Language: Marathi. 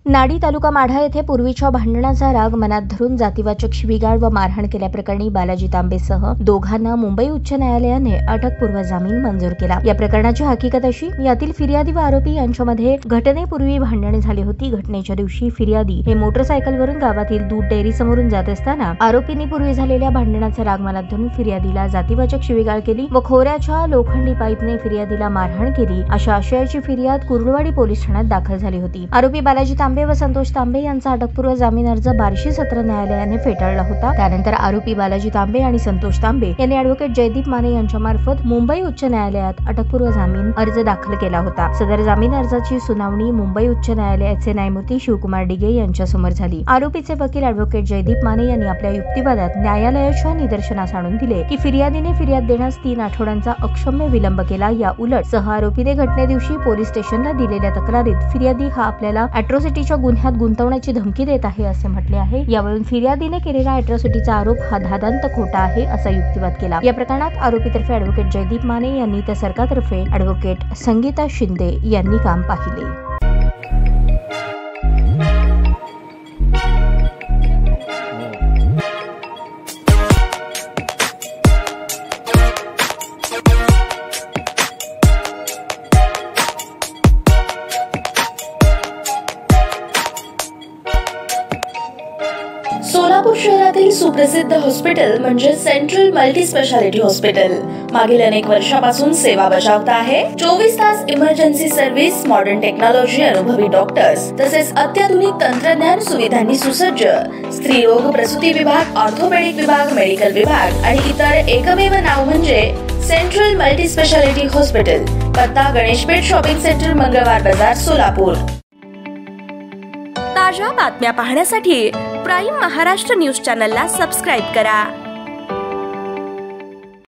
नाडी तालुका माढा येथे पूर्वीच्या भांडणाचा राग मनात धरून जातीवाचक शिवीगाळ व मारहाण केल्याप्रकरणी बालाजी तांबेसह दोघांना मुंबई उच्च न्यायालयाने अटकपूर्व जामीन मंजूर केला। या प्रकरणाची हकीकत अशी, यातील फिर्यादी व आरोपी यांच्यामध्ये घटनेपूर्वी भांडणे झाली होती। घटनेच्या दिवशी फिर्यादी हे मोटरसायकलवरून गावातील दूध डेअरी समोरून जात असताना आरोपींनी पूर्वी झालेल्या भांडणाचा राग मनात धरून फिर्यादीला जातीवाचक शिवीगाळ केली व खोऱ्याच्या लोखंडी पाईपने फिर्यादीला मारहाण केली, अशा आशयाची फिर्याद कुर्डुवाडी पोलीस ठाण्यात दाखल झाली होती। आरोपी बालाजी तांबे व संतोष तांबे यांचा अटकपूर्व जामीन अर्ज बार्शी सत्र न्यायालयाने फेटाळला होता। त्यानंतर आरोपी बालाजी तांबे आणि संतोष तांबे यांनी ॲडव्होकेट जयदीप माने यांच्या मार्फत मुंबई उच्च न्यायालयात अटकपूर्व जामीन अर्ज दाखल केला होता। सदर जामीन अर्जाची सुनावणी मुंबई उच्च न्यायालयाचे न्यायमूर्ती शिवकुमार डिगे यांच्या समोर झाली। आरोपीचे वकील ॲडव्होकेट जयदीप माने यांनी आपल्या युक्तिवादात न्यायालयाच्या निदर्शनास आणून दिले की फिर्यादीने फिर्याद देण्यास 3 आठवड्यांचा अक्षम्य विलंब केला। या उलट सह आरोपीने घटनेदिवशी पोलीस स्टेशनला दिलेल्या तक्रारीत फिर्यादी हा आपल्याला अॅट्रॉसिटीच्या गुन्ह्यात गुंतवण्याची धमकी देत आहे असे म्हटले आहे। यावरून फिर्यादीने केलेला अॅट्रॉसिटीचा आरोप हा धादांत खोटा आहे असा युक्तिवाद केला। या प्रकरणात आरोपीतर्फे ॲडव्होकेट जयदीप माने यांनी तर सरकारतर्फे ॲडव्होकेट संगीता शिंदे यांनी काम पाहिले। सोलापूर शहरातील सुप्रसिद्ध हॉस्पिटल म्हणजे सेंट्रल मल्टी स्पेशालिटी हॉस्पिटल मागील अनेक वर्षापासून सेवा बजावत आहे। 24 तास इमर्जन्सी सर्व्हिस, मॉडर्न टेक्नॉलॉजी, अनुभवी डॉक्टर्स तसेच अत्याधुनिक तंत्रज्ञान सुविधांनी सुसज्ज स्त्रीरोग प्रसूती विभाग, ऑर्थोपेडिक विभाग, मेडिकल विभाग आणि इतर एकमेव नाव म्हणजे सेंट्रल मल्टी स्पेशालिटी हॉस्पिटल। पत्ता गणेशपेठ शॉपिंग सेंटर, मंगळवार बाजार, सोलापूर। ताज्या बातम्या पाहण्यासाठी प्राईम महाराष्ट्र न्यूज चॅनलला सबस्क्राईब करा।